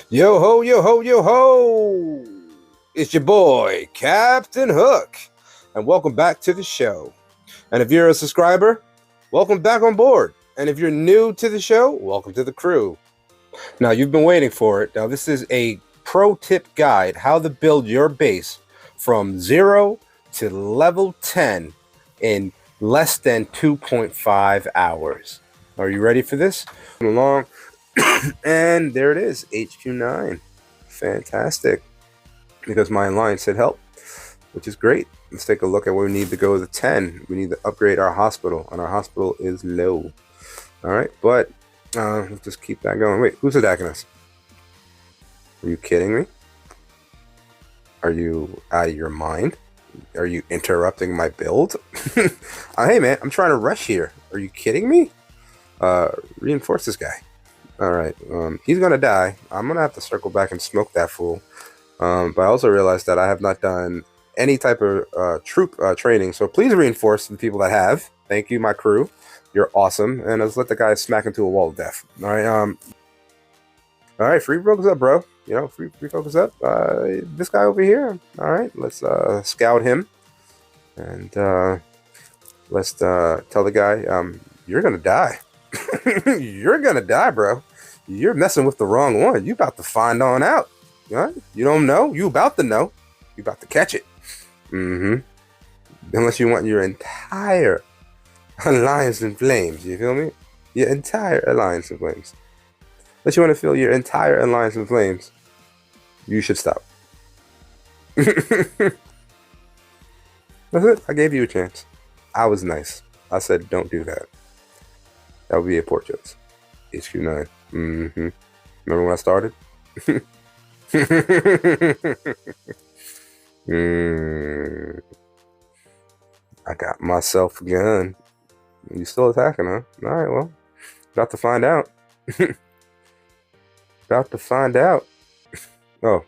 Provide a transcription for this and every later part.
Yo ho, yo ho, yo ho! It's your boy, Captain Hook, and welcome back to the show. And if you're a subscriber, welcome back on board. And if you're new to the show, welcome to the crew. Now, you've been waiting for it. Now, this is a pro tip guide how to build your base from 0 to level 10 in less than 2.5 hours. Are you ready for this? Come along. And there it is, HQ9. Fantastic. Because my line said help, which is great. Let's take a look at where we need to go to 10. We need to upgrade our hospital, and our hospital is low. All right, but let's just keep that going. Wait, who's attacking us? Are you kidding me? Are you out of your mind? Are you interrupting my build? Hey man, I'm trying to rush here. Are you kidding me? Reinforce this guy. All right, he's gonna die. I'm gonna have to circle back and smoke that fool. But I also realized that I have not done any type of troop training, so please reinforce the people that have. Thank you, my crew. You're awesome. And let's let the guy smack into a wall of death. All right, free focus up, bro. You know, free focus up. This guy over here. All right, let's scout him, and let's tell the guy, you're gonna die. You're gonna die, bro. You're messing with the wrong one. You about to find on out. Right? You don't know. You about to know. You about to catch it. Unless you want your entire alliance in flames. You feel me? Your entire alliance in flames. Unless you want to feel your entire alliance in flames, you should stop. That's it. I gave you a chance. I was nice. I said don't do that. That would be a poor choice. HQ9. Remember when I started? I got myself a gun. You still attacking, huh? Alright, well. About to find out. About to find out. Oh,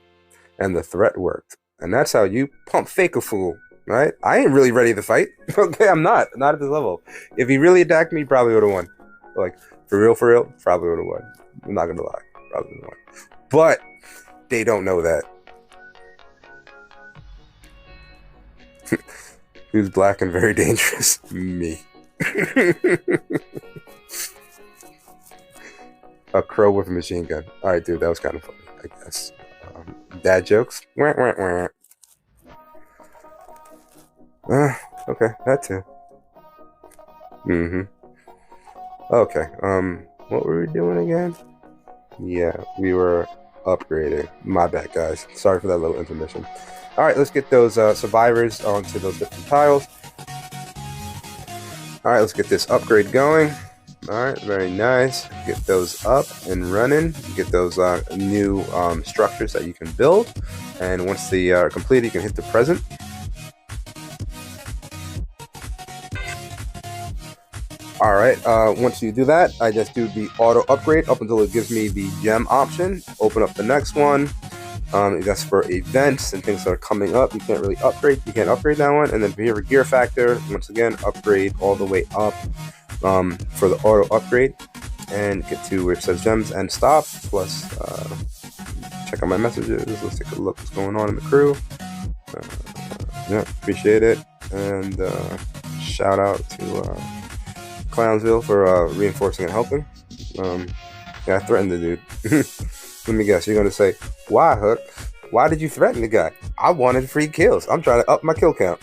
and the threat worked. And that's how you pump fake a fool. Right? I ain't really ready to fight. Okay, I'm not. Not at this level. If he really attacked me, probably would have won. Like, for real, probably would have won. I'm not gonna lie. Probably would have won. But they don't know that. Who's black and very dangerous? Me. A crow with a machine gun. Alright, dude, that was kind of funny, I guess. Dad jokes? Wah, wah, wah. Okay, that too. Okay, what were we doing again? Yeah, we were upgrading. My bad, guys. Sorry for that little intermission. All right, let's get those survivors onto those different tiles. All right, let's get this upgrade going. All right, very nice. Get those up and running. Get those new structures that you can build. And once they are completed, you can hit the present. All right, once you do that, I just do the auto upgrade up until it gives me the gem option. Open up the next one. That's for events and things that are coming up. You can't really upgrade. You can't upgrade that one. And then here for gear factor, once again, upgrade all the way up for the auto upgrade. And get to where it says gems and stop. Plus, check out my messages. Let's take a look what's going on in the crew. Yeah, appreciate it. And shout out to Clownsville for reinforcing and helping. Yeah, I threatened the dude. Let me guess, you're gonna say, why, Hook? Why did you threaten the guy? I wanted free kills. I'm trying to up my kill count.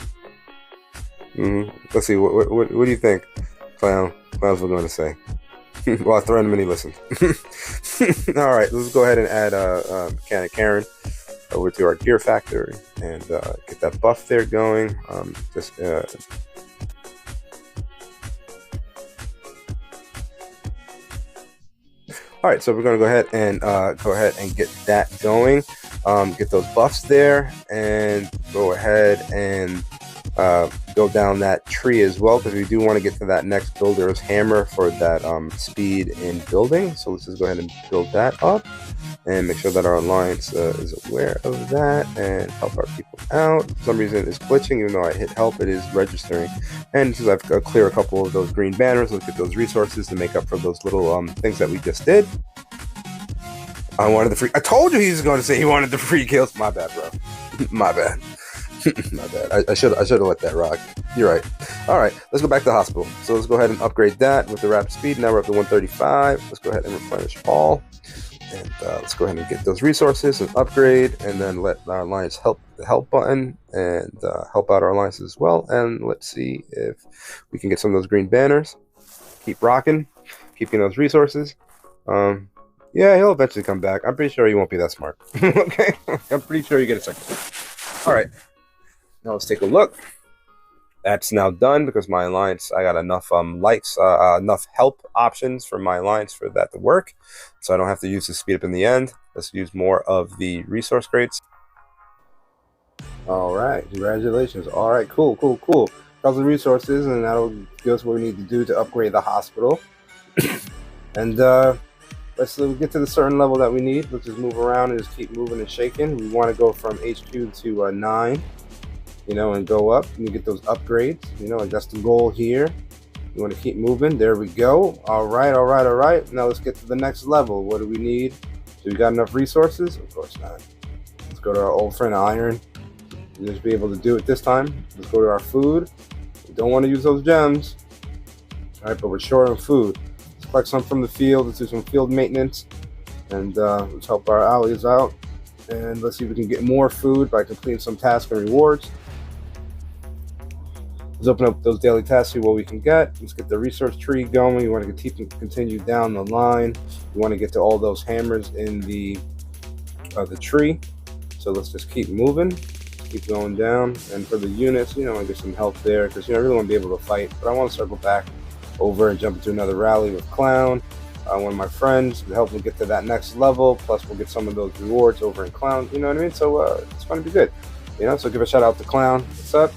Let's see, what do you think Clownsville gonna say? Well, I threatened him and he listened. Alright, let's go ahead and add Mechanic Karen over to our gear factory and get that buff there going. All right, so we're gonna go ahead and get that going. Get those buffs there, and go ahead and go down that tree as well, because we do want to get to that next builder's hammer for that speed in building. So let's just go ahead and build that up and make sure that our alliance is aware of that and help our people out. For some reason it's glitching, even though I hit help, it is registering. And since I've cleared a couple of those green banners, let's get those resources to make up for those little things that we just did. I wanted the free. I told you he was going to say he wanted the free kills. My bad, bro. My bad. My bad. I should have let that rock. You're right. All right, let's go back to the hospital. So let's go ahead and upgrade that with the rapid speed. Now we're up to 135. Let's go ahead and replenish all. And let's go ahead and get those resources and upgrade, and then let our alliance help the help button and help out our alliance as well. And let's see if we can get some of those green banners. Keep rocking, keeping those resources. Yeah, he'll eventually come back. I'm pretty sure he won't be that smart. Okay, I'm pretty sure you get a second. All right, now let's take a look. That's now done because my alliance, I got enough enough help options for my alliance for that to work. So I don't have to use the speed up in the end. Let's use more of the resource crates. All right, congratulations. All right, cool. 1,000 resources, and that'll give us what we need to do to upgrade the hospital. And let's get to the certain level that we need. Let's just move around and just keep moving and shaking. We want to go from HQ to 9. And go up and you get those upgrades. Like that's the goal here. You want to keep moving. There we go. All right. Now let's get to the next level. What do we need? Do we got enough resources? Of course not. Let's go to our old friend Iron. We'll just be able to do it this time. Let's go to our food. We don't want to use those gems. All right, but we're short on food. Let's collect some from the field. Let's do some field maintenance. And let's help our allies out. And let's see if we can get more food by completing some tasks and rewards. Let's open up those daily tasks, see what we can get. Let's get the resource tree going. You want to continue down the line. You want to get to all those hammers in the tree. So let's just keep moving, keep going down. And for the units, I get some help there because I really want to be able to fight. But I want to circle back over and jump into another rally with Clown, one of my friends, to help me get to that next level. Plus, we'll get some of those rewards over in Clown. You know what I mean? So it's going to be good. So give a shout out to Clown. What's up?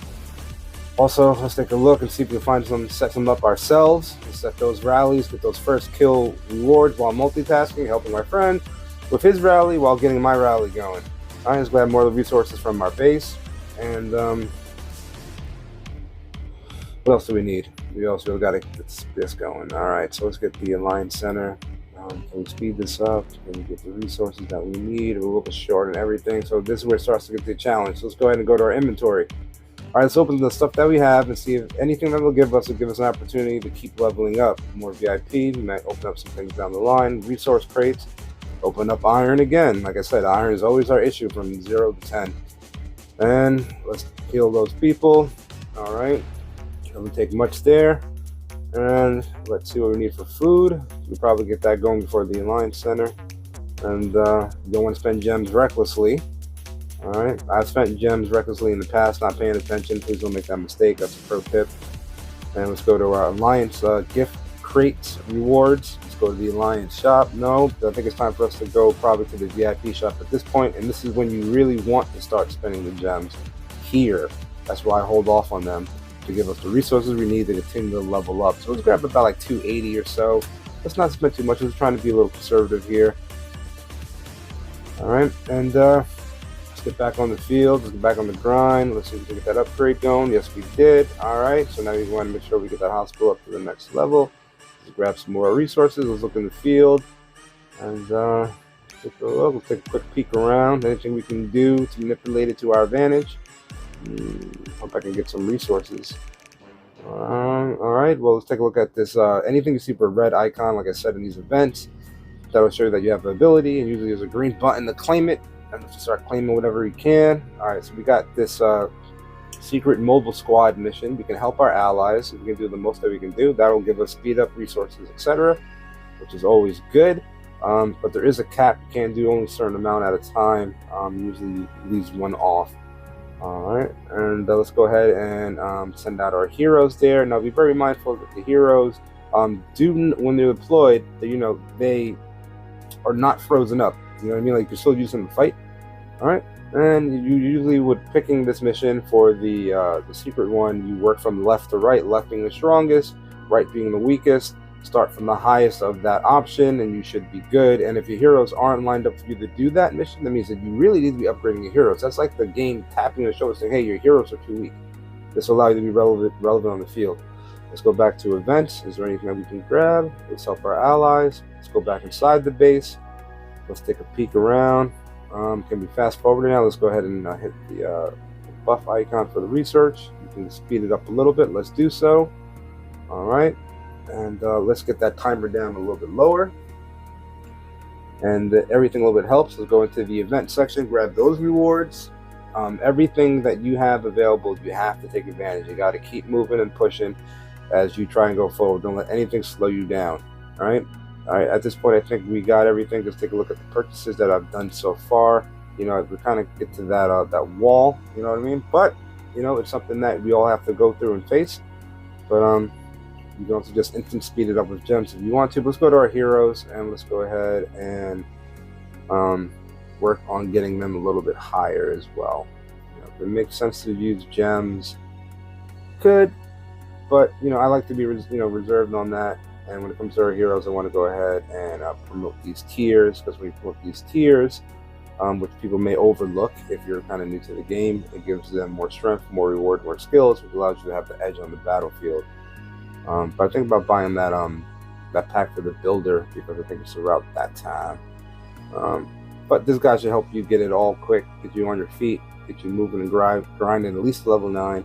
Also, let's take a look and see if we can find set some up ourselves. Let's set those rallies, get those first kill rewards while multitasking, helping my friend with his rally while getting my rally going. All right, let's grab more of the resources from our base. And what else do we need? We also got to get this going. All right, so let's get the Alliance Center. Can we speed this up? Can we get the resources that we need? We're a little bit short and everything. So this is where it starts to get the challenge. So let's go ahead and go to our inventory. All right, let's open the stuff that we have and see if anything that will give us an opportunity to keep leveling up. More VIP, we might open up some things down the line. Resource crates, open up iron again. Like I said, iron is always our issue from 0 to 10. And let's heal those people. All right, doesn't take much there. And let's see what we need for food. We'll probably get that going before the Alliance Center. And you don't want to spend gems recklessly. All right, I've spent gems recklessly in the past, not paying attention. Please don't make that mistake. That's a pro tip. And let's go to our Alliance gift crates rewards. Let's go to the Alliance shop. No, I think it's time for us to go probably to the VIP shop at this point. And this is when you really want to start spending the gems here. That's why I hold off on them to give us the resources we need to continue to level up. So let's grab about like 280 or so. Let's not spend too much. We're trying to be a little conservative here. All right, and let's get back on the field. Let's get back on the grind. Let's see if we can get that upgrade going. Yes, we did. All right, so now we want to make sure we get that hospital up to the next level. Let's grab some more resources. Let's look in the field and take a look. We'll take a quick peek around. Anything we can do to manipulate it to our advantage. Hope I can get some resources. All right, well, let's take a look at this. Anything you see for a red icon, like I said in these events, that will show you that you have the ability, and usually there's a green button to claim it, and let's start claiming whatever we can. All right, so we got this secret mobile squad mission. We can help our allies. We can do the most that we can do. That will give us speed up resources, etc., which is always good. But there is a cap. You can't do only a certain amount at a time. Usually leaves one off. All right, and let's go ahead and send out our heroes there. Now, be very mindful that the heroes when they're deployed, they are not frozen up. You know what I mean? Like, you're still using them to fight. All right, and you usually would picking this mission for the secret one. You work from left to right, left being the strongest, right being the weakest. Start from the highest of that option, and you should be good. And if your heroes aren't lined up for you to do that mission, that means that you really need to be upgrading your heroes. That's like the game tapping the shoulder saying, hey, your heroes are too weak. This will allow you to be relevant on the field. Let's go back to events. Is there anything that we can grab? Let's help our allies. Let's go back inside the base. Let's take a peek around. Can we fast forward now? Let's go ahead and hit the buff icon for the research. You can speed it up a little bit. Let's do so. All right, and let's get that timer down a little bit lower. And everything a little bit helps. Let's go into the event section, grab those rewards. Everything that you have available, you have to take advantage. You got to keep moving and pushing as you try and go forward. Don't let anything slow you down. All right. At this point, I think we got everything. Let's take a look at the purchases that I've done so far. We kind of get to that wall. You know what I mean? But it's something that we all have to go through and face. But you can also just instant speed it up with gems if you want to. But let's go to our heroes and let's go ahead and work on getting them a little bit higher as well. If it makes sense to use gems, could, but I like to be reserved on that. And when it comes to our heroes, I want to go ahead and promote these tiers, because when we promote these tiers, which people may overlook if you're kind of new to the game, it gives them more strength, more reward, more skills, which allows you to have the edge on the battlefield. But I think about buying that pack for the builder, because I think it's around that time. But this guy should help you get it all quick, get you on your feet, get you moving and grinding at least level 9.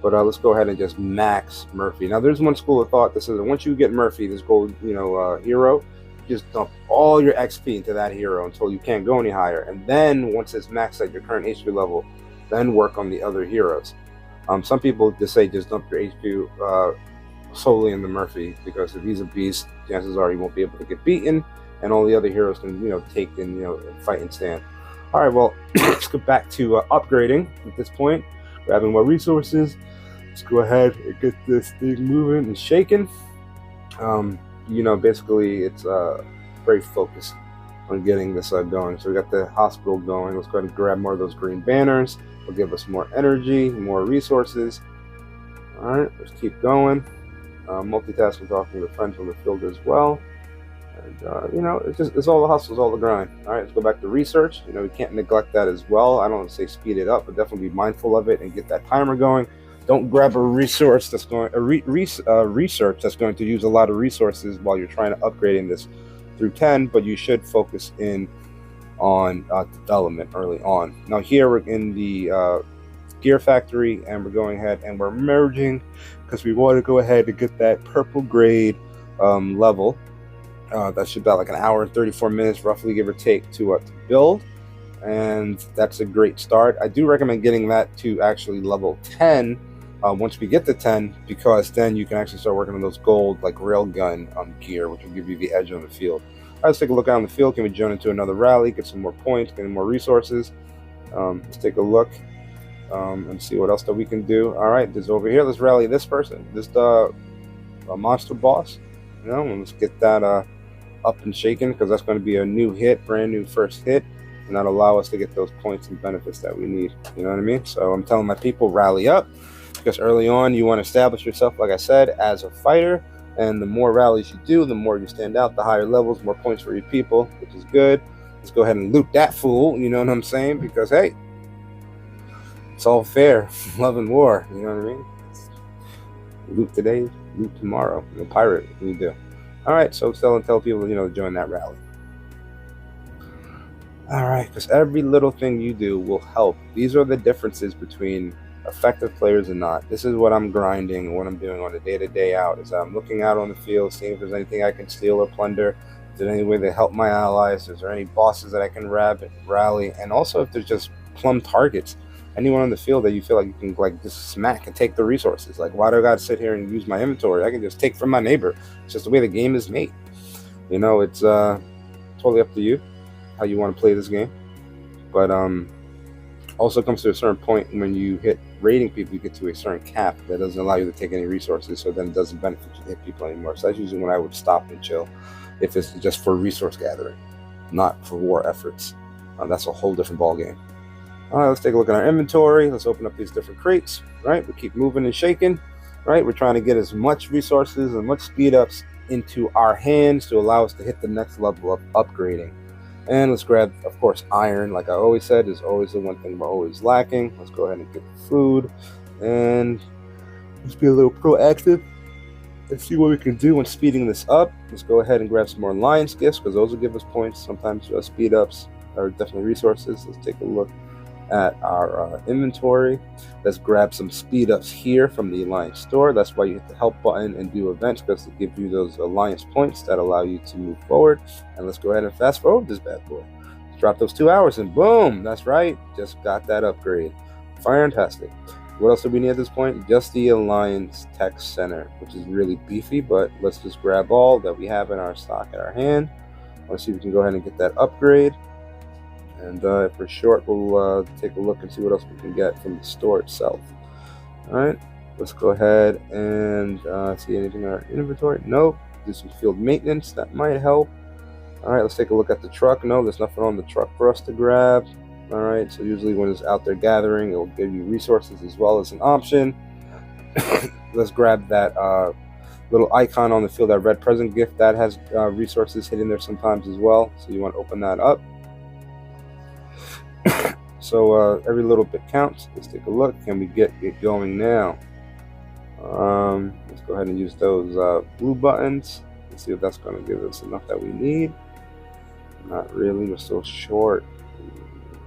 But let's go ahead and just max Murphy. Now, there's one school of thought that says that once you get Murphy, this gold, hero, just dump all your XP into that hero until you can't go any higher. And then once it's maxed at your current HP level, then work on the other heroes. Some people just say just dump your HP solely in the Murphy, because if he's a beast, chances are he won't be able to get beaten, and all the other heroes can take and and fight and stand. All right, well, let's go back to upgrading at this point, grabbing more resources. Let's go ahead and get this thing moving and shaking. Basically it's very focused on getting this going. So we got the hospital going. Let's go ahead and grab more of those green banners. It'll give us more energy, more resources. All right, let's keep going. Multitasking, talking to friends on the field as well. And it's all the hustle, it's all the grind. All right, let's go back to research. We can't neglect that as well. I don't want to say speed it up, but definitely be mindful of it and get that timer going. Don't grab a resource that's going research that's going to use a lot of resources while you're trying to upgrading this through 10. But you should focus in on development early on. Now here we're in the gear factory, and we're going ahead and we're merging because we want to go ahead and get that purple grade level. That should be about like an hour and 34 minutes roughly, give or take, to build. And that's a great start. I do recommend getting that to actually level 10 once we get to 10, because then you can actually start working on those gold like railgun gear, which will give you the edge on the field. All right, let's take a look out on the field. Can we join into another rally, get some more points, get more resources? Let's take a look and see what else that we can do. All right, this over here, let's rally this person, this monster boss. And let's get that up and shaking, because that's going to be a new hit, brand new first hit, and that'll allow us to get those points and benefits that we need. You know what I mean? So I'm telling my people, rally up, because early on you want to establish yourself, like I said, as a fighter. And the more rallies you do, the more you stand out, the higher levels, more points for your people, which is good. Let's go ahead and loot that fool, you know what I'm saying? Because hey, it's all fair. Love and war, you know what I mean? Loot today, loot tomorrow. Pirate, you do. All right, so tell people, to join that rally. All right, because every little thing you do will help. These are the differences between effective players and not. This is what I'm grinding and what I'm doing on a day out, is I'm looking out on the field, seeing if there's anything I can steal or plunder. Is there any way to help my allies? Is there any bosses that I can rally? And also if there's just plum targets, anyone on the field that you feel like you can just smack and take the resources. Like, why do I gotta sit here and use my inventory? I can just take from my neighbor. It's just the way the game is made. It's totally up to you how you want to play this game. But also comes to a certain point when you hit raiding people, you get to a certain cap that doesn't allow you to take any resources, so then it doesn't benefit you to hit people anymore. So that's usually when I would stop and chill, if it's just for resource gathering, not for war efforts. That's a whole different ball game. All right, let's take a look at our inventory. Let's open up these different crates, right? We keep moving and shaking, right? We're trying to get as much resources and much speed ups into our hands to allow us to hit the next level of upgrading. And let's grab, of course, iron. Like I always said, is always the one thing we're always lacking. Let's go ahead and get the food, and let's be a little proactive Let's see what we can do when speeding this up. Let's go ahead and grab some more alliance gifts, because those will give us points. Sometimes speed ups are definitely resources. Let's take a look at our inventory. Let's grab some speed ups here from the alliance store. That's why you hit the help button and do events, because to give you those alliance points that allow you to move forward. And let's go ahead and fast forward this bad boy. Let's drop those 2 hours and boom, that's right, just got that upgrade. Fantastic. What else do we need at this point? Just the Alliance Tech Center, which is really beefy, but let's just grab all that we have in our stock at our hand. Let's see if we can go ahead and get that upgrade. And if we're short, we'll take a look and see what else we can get from the store itself. All right, let's go ahead and see anything in our inventory. Nope. Do some field maintenance, that might help. All right, let's take a look at the truck. No, there's nothing on the truck for us to grab. All right, so usually when it's out there gathering, it will give you resources as well as an option. Let's grab that little icon on the field, that red present gift. That has resources hidden there sometimes as well, so you want to open that up. So every little bit counts. Let's take a look. Can we get it going now? Let's go ahead and use those blue buttons. Let's see if that's going to give us enough that we need. Not really. We're still short.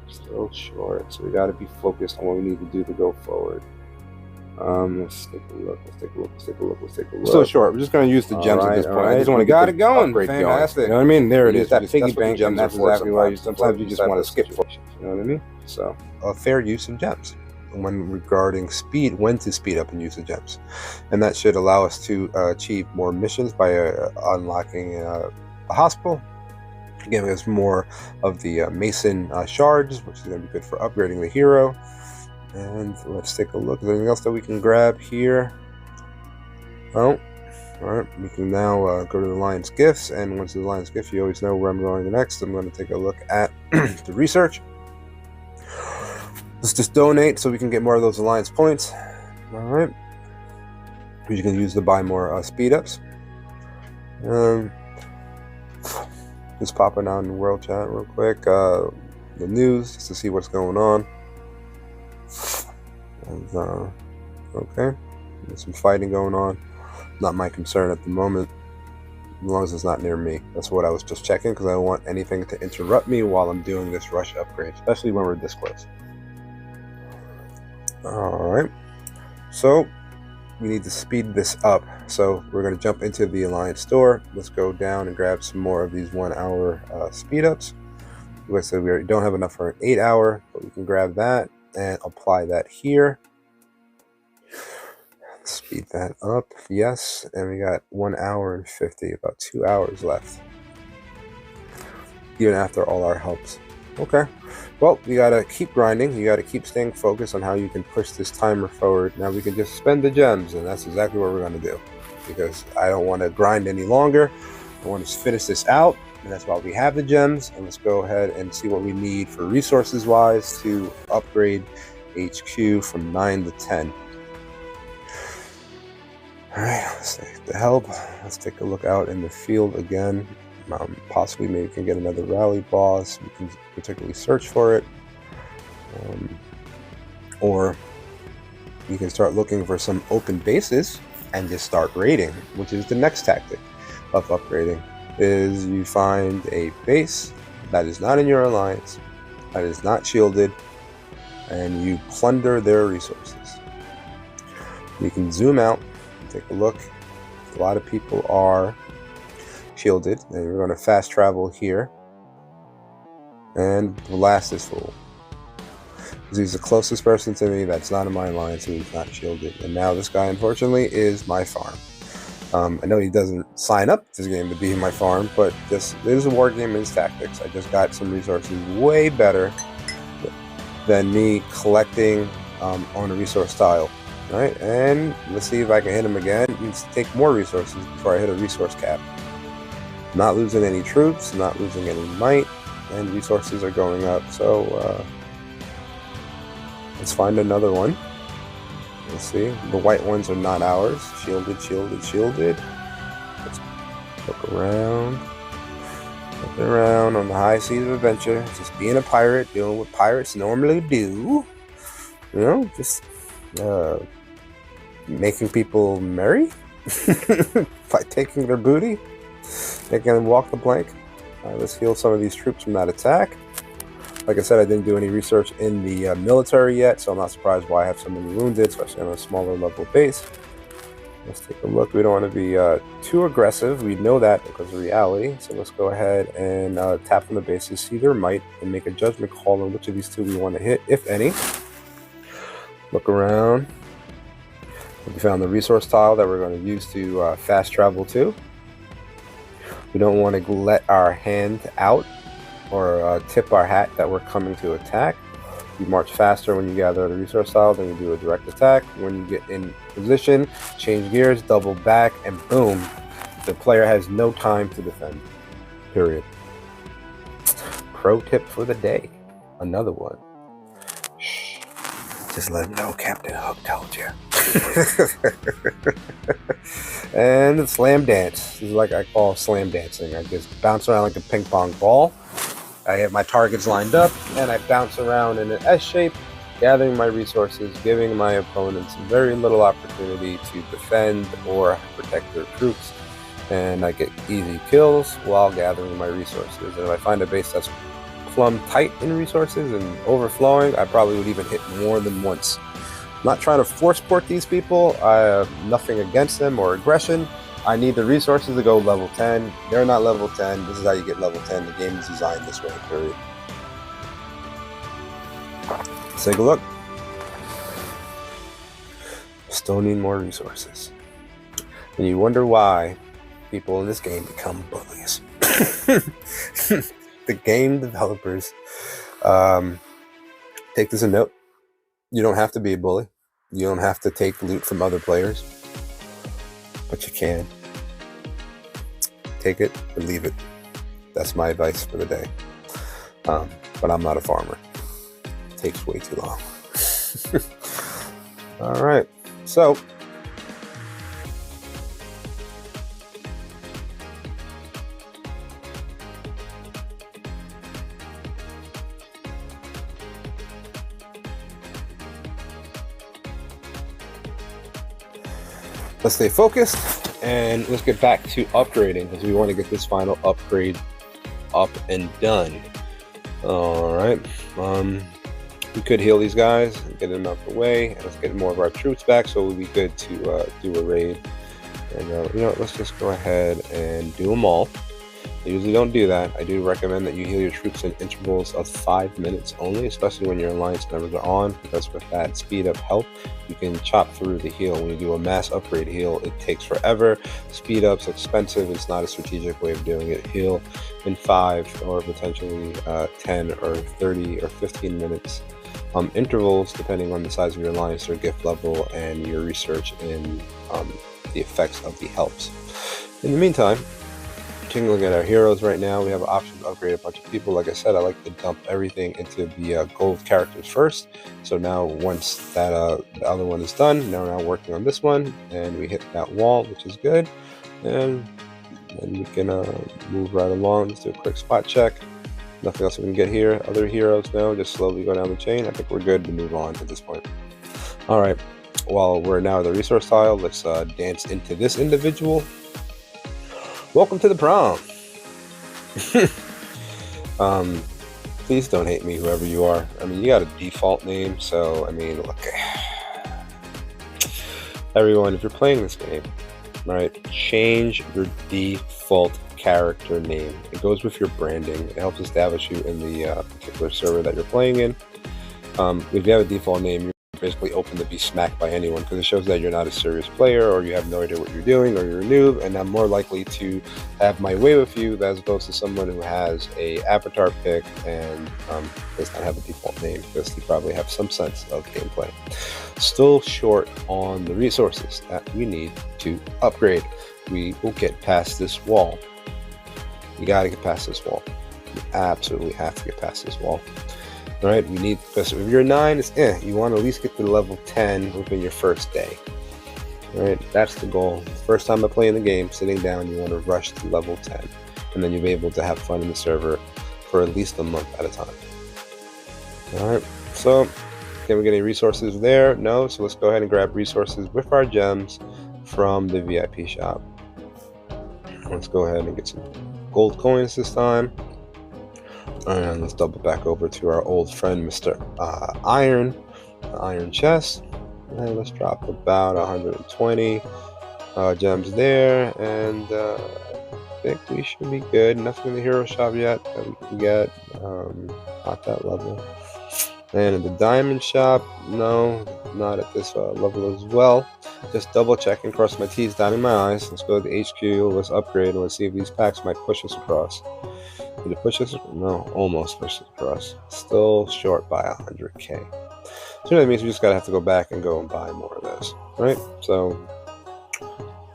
Still short, so we got to be focused on what we need to do to go forward. Let's take a look. Still short. We're just going to use the gems at this point. I just want to get it going. Fantastic. You know what I mean? There it is. That piggy bank, and that's exactly why sometimes you just want to skip functions. You know what I mean? So a fair use of gems when regarding speed, when to speed up and use the gems, and that should allow us to achieve more missions by unlocking a hospital. Giving us more of the Mason shards, which is going to be good for upgrading the hero. And let's take a look. Is there anything else that we can grab here? Oh, all right. We can now go to the Alliance Gifts, and once the Alliance Gift, you always know where I'm going next. I'm going to take a look at the research. Let's just donate so we can get more of those Alliance points. All right. You can use to buy more speed ups. Just popping on the world chat real quick. The news, just to see what's going on. And, okay, there's some fighting going on. Not my concern at the moment, as long as it's not near me. That's what I was just checking, because I don't want anything to interrupt me while I'm doing this rush upgrade, especially when we're this close. Alright, so we need to speed this up. So we're going to jump into the Alliance store. Let's go down and grab some more of these 1 hour speed ups. Like I said, we don't have enough for an 8 hour, but we can grab that and apply that here. Speed that up, yes. And we got 1 hour and 50, about 2 hours left, even after all our helps. Okay, well, you gotta keep grinding. You gotta keep staying focused on how you can push this timer forward. Now we can just spend the gems, and that's exactly what we're gonna do, because I don't want to grind any longer. I want to finish this out, and that's why we have the gems. And let's go ahead and see what we need for resources wise to upgrade HQ from 9 to 10. All right, let's take the help. Let's take a look out in the field again. Possibly maybe we can get another rally boss. We can particularly search for it, or you can start looking for some open bases and just start raiding, which is the next tactic of upgrading. Is you find a base that is not in your alliance, that is not shielded, and you plunder their resources. You can zoom out and take a look. A lot of people are shielded, and we're going to fast travel here, and the last is full. He's the closest person to me that's not in my alliance who's not shielded, and now this guy unfortunately is my farm. I know he doesn't sign up this game to be in my farm, but this is a war game in its tactics. I just got some resources way better than me collecting on a resource tile. Right, and let's see if I can hit him again and take more resources before I hit a resource cap. Not losing any troops, not losing any might, and resources are going up. So let's find another one. Let's see. The white ones are not ours. Shielded, shielded, shielded. Let's look around. Looking around on the high seas of adventure. Just being a pirate, doing what pirates normally do. You know, just making people merry. by taking their booty. They can walk the plank. Let's heal some of these troops from that attack. Like I said, I didn't do any research in the military yet, so I'm not surprised why I have so many wounded, especially on a smaller level base. Let's take a look. We don't want to be too aggressive. We know that because of reality. So let's go ahead and tap on the bases, see their might, and make a judgment call on which of these two we want to hit, if any. Look around. We found the resource tile that we're going to use to fast travel to. We don't want to let our hand out or tip our hat that we're coming to attack. You march faster when you gather the resource tile, then you do a direct attack. When you get in position, change gears, double back, and boom, the player has no time to defend. Period. Pro tip for the day. Another one. Shh. Just let them know Captain Hook told you. And the slam dance. This is like I call slam dancing. I just bounce around like a ping pong ball. I have my targets lined up, and I bounce around in an S shape, gathering my resources, giving my opponents very little opportunity to defend or protect their troops. And I get easy kills while gathering my resources. And if I find a base that's plumb tight in resources and overflowing, I probably would even hit more than once. I'm not trying to force port these people. I have nothing against them or aggression. I need the resources to go level 10. They're not level 10. This is how you get level 10. The game is designed this way, period. Let's take a look. Still need more resources. And you wonder why people in this game become bullies. The game developers, take this a note. You don't have to be a bully. You don't have to take loot from other players. But you can. Take it or leave it. That's my advice for the day. But I'm not a farmer. It takes way too long. All right. So, let's stay focused and let's get back to upgrading because we want to get this final upgrade up and done. All right. We could heal these guys and get them out the way, and let's get more of our troops back so we'll be good to do a raid. And let's just go ahead and do them all. I usually don't do that. I do recommend that you heal your troops in intervals of 5 minutes only, especially when your alliance members are on, because with that speed up health, you can chop through the heal. When you do a mass upgrade heal, it takes forever. Speed up's expensive. It's not a strategic way of doing it. Heal in 5 or potentially 10 or 30 or 15 minutes. Intervals, depending on the size of your alliance, your gift level, and your research in the effects of the helps. In the meantime, taking a look at our heroes right now, we have an option to upgrade a bunch of people. Like I said, I like to dump everything into the gold characters first. So now once that the other one is done, now we're now working on this one, and we hit that wall, which is good. And then we can move right along. Let's do a quick spot check. Nothing else we can get here. Other heroes, no, just slowly go down the chain. I think we're good to move on at this point. All right, while we're now at the resource tile, let's dance into this individual. Welcome to the prom. Please don't hate me, whoever you are. I mean, you got a default name, so I mean, look, everyone, if you're playing this game, all right, change your default character name. It goes with your branding. It helps establish you in the particular server that you're playing in. If you have a default name, you're basically open to be smacked by anyone because it shows that you're not a serious player, or you have no idea what you're doing, or you're a noob, and I'm more likely to have my way with you as opposed to someone who has a avatar pick and does not have a default name, because they probably have some sense of gameplay. Still short on the resources that we need to upgrade. We will get past this wall. You got to get past this wall. You absolutely have to get past this wall. All right, we need, because if you're 9, it's you want to at least get to level 10 within your first day. All right, that's the goal. First time I play in the game, sitting down, you want to rush to level 10, and then you'll be able to have fun in the server for at least a month at a time. All right, so can we get any resources there? No, so let's go ahead and grab resources with our gems from the VIP shop. Let's go ahead and get some gold coins this time. And let's double back over to our old friend, Mr. Iron chest. And let's drop about 120 gems there. And I think we should be good. Nothing in the hero shop yet that we can get. Not that level. And in the diamond shop, no, not at this level as well. Just double checking, cross my T's, dotting my I's. Let's go to the HQ, let's upgrade, and let's see if these packs might push us across. Did it push us? No, almost pushed us across. Still short by 100k. So that means we just gotta have to go back and go and buy more of those, right? So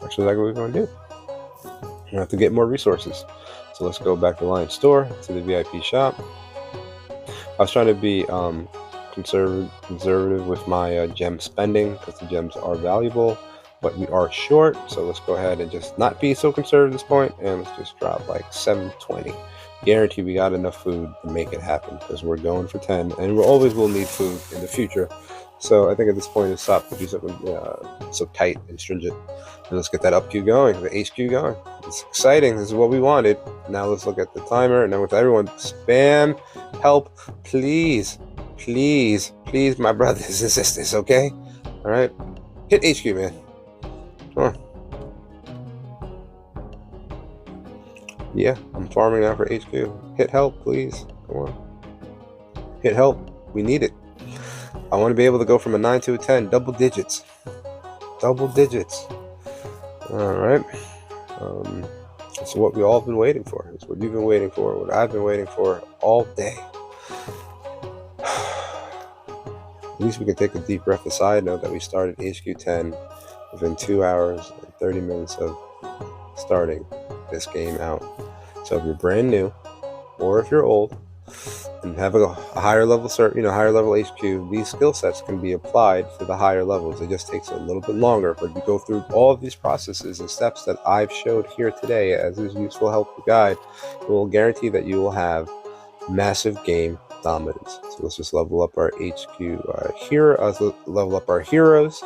actually, that's what we're going to do. We have to get more resources. So let's go back to Lion Store, to the VIP shop. I was trying to be conservative with my gem spending because the gems are valuable, but we are short. So let's go ahead and just not be so conservative at this point, and let's just drop like 720. Guarantee we got enough food to make it happen because we're going for 10, and we always will need food in the future. So I think at this point it's stop to do something so tight and stringent. And let's get that up Q going, the HQ going. It's exciting. This is what we wanted. Now let's look at the timer. And then with everyone, spam, help, please, please, please, my brothers and sisters, okay? All right? Hit HQ, man. Come on. Yeah, I'm farming now for HQ. Hit help, please. Come on. Hit help. We need it. I want to be able to go from a 9 to a 10. Double digits. Double digits. Alright. It's what we all been waiting for. It's what you've been waiting for. What I've been waiting for all day. At least we can take a deep breath. A side note that we started HQ 10 within 2 hours and 30 minutes of starting this game out. So if you're brand new, or if you're old, and have a higher level higher level HQ, these skill sets can be applied for the higher levels. It just takes a little bit longer, but if you go through all of these processes and steps that I've showed here today as this useful helpful guide, it will guarantee that you will have massive game dominance. So let's just level up our HQ level up our heroes,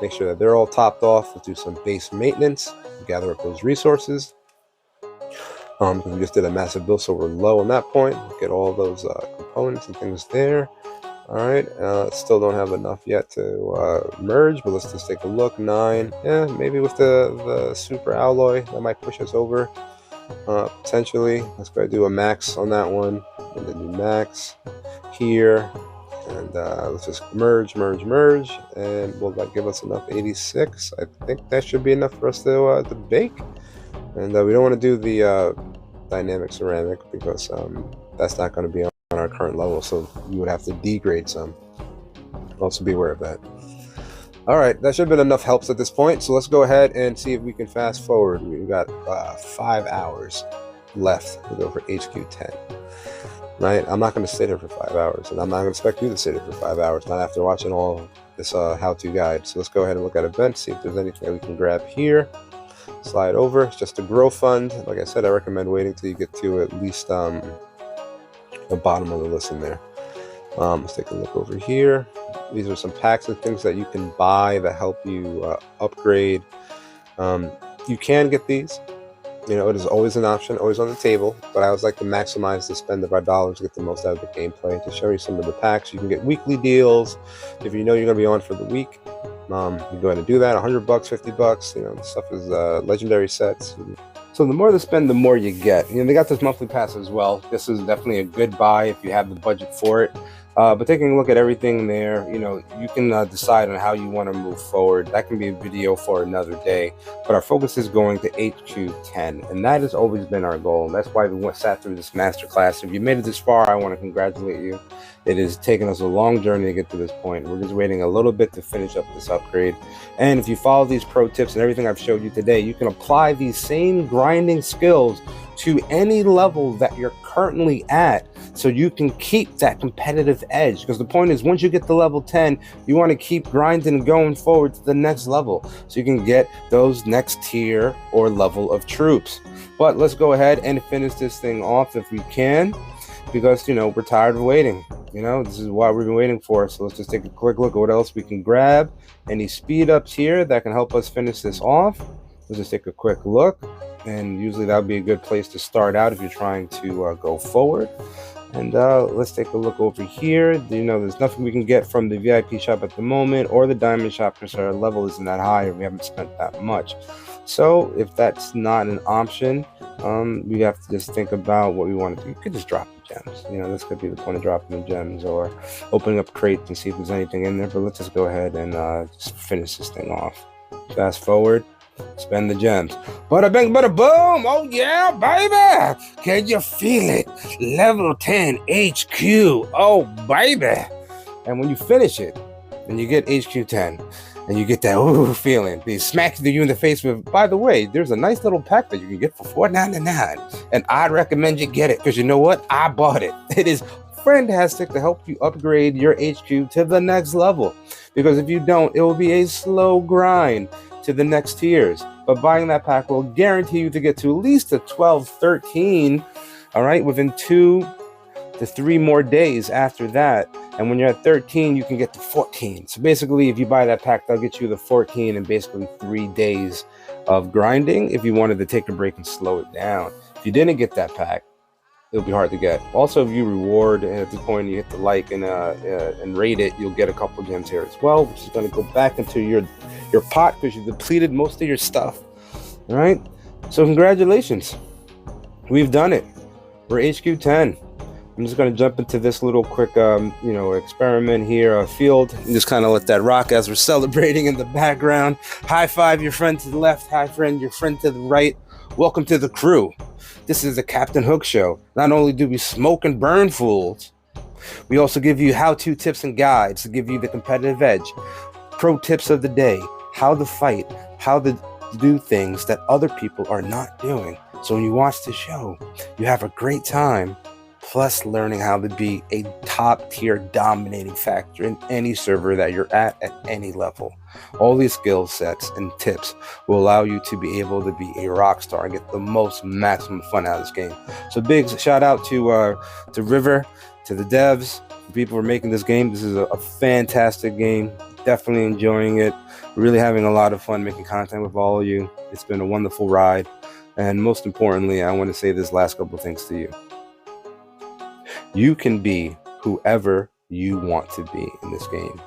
make sure that they're all topped off. Let's do some base maintenance, gather up those resources. Because we just did a massive build, so we're low on that point. Get all those components and things there. Alright, still don't have enough yet to merge, but let's just take a look. 9, yeah, maybe with the super alloy, that might push us over, potentially. Let's go do a max on that one, and then do max here, and let's just merge, and will that give us enough? 86, I think that should be enough for us to bake. And we don't want to do the dynamic ceramic because that's not going to be on our current level, so you would have to degrade some. Also be aware of that. Alright, that should have been enough helps at this point, so let's go ahead and see if we can fast forward. We've got 5 hours left to go for HQ 10. Right? I'm not going to sit here for 5 hours, and I'm not going to expect you to sit here for 5 hours, not after watching all this how-to guide. So let's go ahead and look at events, see if there's anything that we can grab here. Slide over. It's just a grow fund. Like I said, I recommend waiting till you get to at least the bottom of the list in there. Let's take a look over here. These are some packs and things that you can buy that help you upgrade. You can get these. You know, it is always an option, always on the table, but I always like to maximize the spend of our dollars to get the most out of the gameplay. To show you some of the packs, you can get weekly deals. If you know you're going to be on for the week, you can go ahead and do that. $100, $50. You know, this stuff is legendary sets. So the more to spend, the more you get. You know, they got this monthly pass as well. This is definitely a good buy if you have the budget for it. But taking a look at everything there, you know, you can decide on how you want to move forward. That can be a video for another day. But our focus is going to HQ 10, and that has always been our goal. That's why we sat through this masterclass. If you made it this far, I want to congratulate you. It has taken us a long journey to get to this point. We're just waiting a little bit to finish up this upgrade. And if you follow these pro tips and everything I've showed you today, you can apply these same grinding skills to any level that you're currently at, so you can keep that competitive edge. Because the point is, once you get to level 10, you want to keep grinding and going forward to the next level, so you can get those next tier or level of troops. But let's go ahead and finish this thing off if we can, because, you know, we're tired of waiting. You know, this is why we've been waiting for. So let's just take a quick look at what else we can grab. Any speed ups here that can help us finish this off. Let's just take a quick look. And usually that would be a good place to start out if you're trying to go forward. And let's take a look over here. You know, there's nothing we can get from the VIP shop at the moment or the diamond shop because our level isn't that high or we haven't spent that much. So if that's not an option, we have to just think about what we want to do. You could just drop the gems. You know, this could be the point of dropping the gems or opening up crates and see if there's anything in there. But let's just go ahead and just finish this thing off. Fast forward. Spend the gems. Bada bang, bada boom. Oh yeah, baby. Can you feel it? Level 10 HQ. Oh, baby. And when you finish it, and you get HQ 10, and you get that ooh feeling, they smack you in the face with, by the way, there's a nice little pack that you can get for $4.99. And I'd recommend you get it, because you know what? I bought it. It is fantastic to help you upgrade your HQ to the next level. Because if you don't, it will be a slow grind to the next tiers. But buying that pack will guarantee you to get to at least a 12, 13, all right, within 2 to 3 more days after that. And when you're at 13, you can get to 14. So basically, if you buy that pack, they'll get you the 14 in basically 3 days of grinding if you wanted to take a break and slow it down. If you didn't get that pack, it'll be hard to get. Also, if you reward, and at the point you hit the like and rate it, you'll get a couple gems here as well, which is going to go back into your pot because you depleted most of your stuff. All right, so congratulations, we've done it. We're HQ 10. I'm just going to jump into this little quick experiment here, field, and just kind of let that rock as we're celebrating in the background. High five your friend to the left, high friend your friend to the right. Welcome to the crew. This is the Captain Hook Show. Not only do we smoke and burn fools, we also give you how-to tips and guides to give you the competitive edge. Pro tips of the day, how to fight, how to do things that other people are not doing. So when you watch the show, you have a great time, plus learning how to be a top-tier dominating factor in any server that you're at any level. All these skill sets and tips will allow you to be able to be a rock star and get the most maximum fun out of this game. So big shout out to River, to the devs, the people who are making this game. This is a fantastic game. Definitely enjoying it. Really having a lot of fun making content with all of you. It's been a wonderful ride. And most importantly, I want to say this last couple of things to you. You can be whoever you want to be in this game.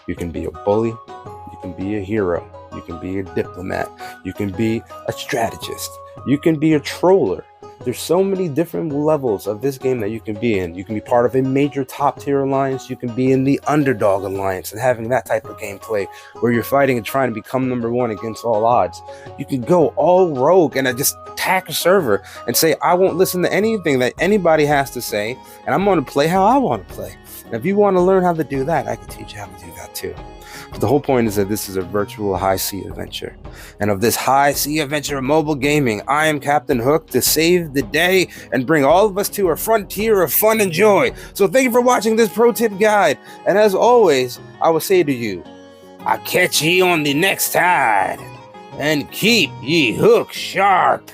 You can be a bully. You can be a hero. You can be a diplomat. You can be a strategist. You can be a troller. There's so many different levels of this game that you can be in. You can be part of a major top tier alliance. You can be in the underdog alliance and having that type of gameplay where you're fighting and trying to become number one against all odds. You can go all rogue and just attack a server and say, I won't listen to anything that anybody has to say, and I'm going to play how I want to play. And if you want to learn how to do that, I can teach you how to do that too. But the whole point is that this is a virtual high sea adventure. And of this high sea adventure of mobile gaming, I am Captain Hook to save the day and bring all of us to a frontier of fun and joy. So thank you for watching this pro tip guide. And as always, I will say to you, I'll catch ye on the next tide and keep ye hook sharp.